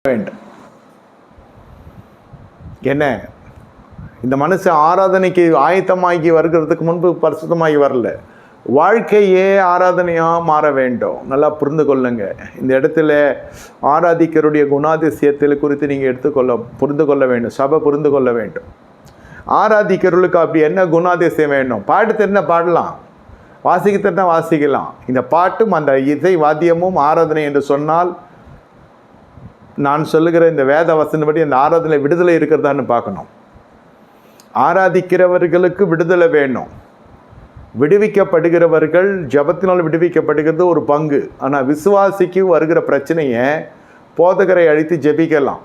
வேண்டும். என்ன இந்த மனுஷன் ஆராதனைக்கு ஆயத்தமாகி வருகிறதுக்கு முன்பு பரிசுத்தமாகி வரல. வாழ்க்கையே ஆராதனையாக மாற வேண்டும். நல்லா புரிந்து கொள்ளுங்க. இந்த இடத்துல ஆராதிக்கருடைய குணாதிசயத்தில் குறித்து நீங்கள் புரிந்து கொள்ள வேண்டும். சபை புரிந்து கொள்ள வேண்டும். ஆராதிக்கிறவர்களுக்கு அப்படி என்ன குணாதிசயம் வேணும்? பாட்டு தெரிஞ்ச பாடலாம், வாசிக்க தெரிஞ்ச வாசிக்கலாம். இந்த பாட்டும் அந்த இசை வாத்தியமும் ஆராதனை என்று சொன்னால், நான் சொல்லுகிற இந்த வேத வசனப்படி அந்த ஆராதனை விடுதலை இருக்கிறதான்னு பார்க்கணும். ஆராதிக்கிறவர்களுக்கு விடுதலை வேணும். விடுவிக்கப்படுகிறவர்கள் ஜபத்தினால் விடுவிக்கப்படுகிறது ஒரு பங்கு. ஆனால் விசுவாசிக்கு வருகிற பிரச்சனையை போதகரை அழித்து ஜெபிக்கலாம்.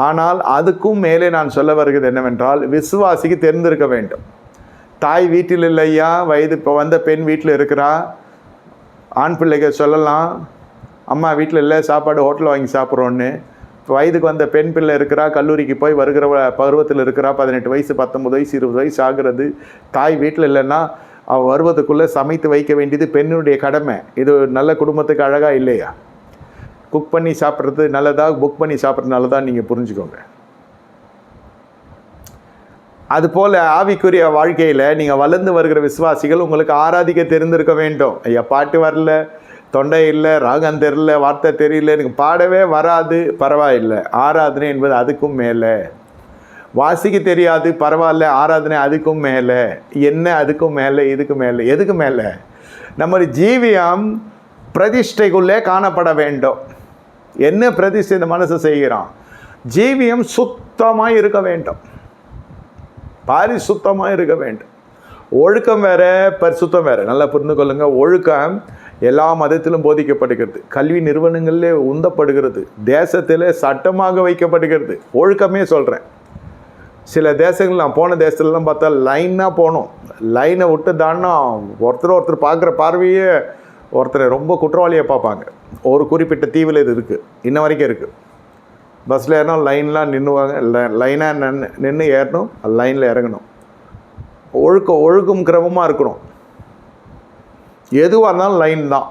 ஆனால் அதுக்கும் மேலே நான் சொல்ல வருகிறது என்னவென்றால், விசுவாசிக்கு தெரிந்திருக்க வேண்டும். தாய் வீட்டில் இல்லையா, வயது இப்போ வந்த பெண் வீட்டில் இருக்கிறா, ஆண் பிள்ளைகள் சொல்லலாம், அம்மா வீட்டில் இல்லை, சாப்பாடு ஹோட்டலில் வாங்கி சாப்பிட்றோன்னு. வயதுக்கு வந்த பெண் பிள்ளை இருக்கிறா, கல்லூரிக்கு போய் வருகிற பருவத்தில் இருக்கிறா, 18 வயசு 19 வயசு 20 வயசு ஆகிறது. தாய் வீட்டில் இல்லைன்னா அவள் வருவதுக்குள்ளே சமைத்து வைக்க வேண்டியது பெண்ணுடைய கடமை. இது நல்ல குடும்பத்துக்கு அழகாக இல்லையா? குக் பண்ணி சாப்பிட்றது நல்லதா, புக் பண்ணி சாப்பிட்றது நல்லதா, நீங்கள் புரிஞ்சுக்கோங்க. அதுபோல் ஆவிக்குரிய வாழ்க்கையில் நீங்கள் வளர்ந்து வருகிற விசுவாசிகள் உங்களுக்கு ஆராதிக்க தெரிந்திருக்க வேண்டும். ஐயா பாட்டு வரல, தொண்டை இல்லை, ராகம் தெரியல, வார்த்தை தெரியல, எனக்கு பாடவே வராது, பரவாயில்லை. ஆராதனை என்பது அதுக்கும் மேலே. வாசிக்க தெரியாது, பரவாயில்ல. ஆராதனை அதுக்கும் மேலே. என்ன அதுக்கும் மேலே, இதுக்கு மேலே, எதுக்கு மேலே? நம்ம ஜீவியம் பிரதிஷ்டைக்குள்ளே காணப்பட வேண்டும். என்ன பிரதிஷ்டை இந்த மனசு செய்கிறான்? ஜீவியம் சுத்தமாக இருக்க வேண்டும், பாரிசுத்தமாக இருக்க வேண்டும். ஒழுக்கம் வேற, பரிசுத்தம் வேற. நல்லா புரிந்து கொள்ளுங்க. ஒழுக்கம் எல்லா மதத்திலும் போதிக்கப்படுகிறது, கல்வி நிறுவனங்களிலே உந்தப்படுகிறது, தேசத்தில் சட்டமாக வைக்கப்படுகிறது. ஒழுக்கமே சொல்கிறேன். சில தேசங்கள் நான் போன தேசத்துலலாம் பார்த்தா லைனாக போகணும். லைனை விட்டு தான்னா ஒருத்தர் பார்க்குற பார்வையே ஒருத்தரை ரொம்ப குற்றவாளியாக பார்ப்பாங்க. ஒரு குறிப்பிட்ட தீவில் இது இருக்குது, இன்ன வரைக்கும் இருக்குது. பஸ்ஸில் ஏறணும், லைன்லாம் நின்றுவாங்க, லைனாக நின்று ஏறணும், லைனில் இறங்கணும். ஒழுக்கம் கிரமமாக இருக்கணும். எதுவாக இருந்தாலும் லைன் தான்,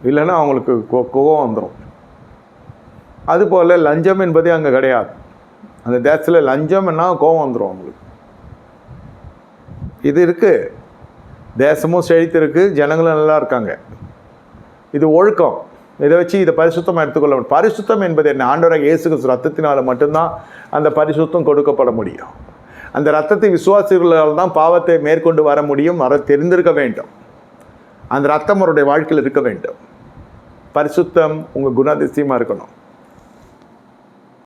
இல்லைன்னா அவங்களுக்கு கோபம் வந்துடும். அதுபோல் லஞ்சம் என்பதே அங்கே கிடையாது. அந்த தேசத்தில் லஞ்சம்னா கோபம் வந்துடும் அவங்களுக்கு. இது இருக்குது, தேசமும் செழித்திருக்கு, ஜனங்களும் நல்லா இருக்காங்க. இது ஒழுக்கம். இதை வச்சு இதை பரிசுத்தமாக எடுத்துக்கொள்ள முடியும். பரிசுத்தம் என்பது என்ன? ஆண்டவராகிய இயேசு கிறிஸ்து ரத்தத்தினால் மட்டும்தான் அந்த பரிசுத்தம் கொடுக்கப்பட முடியும். அந்த ரத்தத்தை விசுவாசிகளால் தான் பாவத்தை மேற்கொண்டு வர முடியும். வர தெரிந்திருக்க வேண்டும். அந்த ரத்தம் அவருடைய வாழ்க்கையில் இருக்க வேண்டும். பரிசுத்தம் உங்கள் குணாதிசயமாக இருக்கணும்.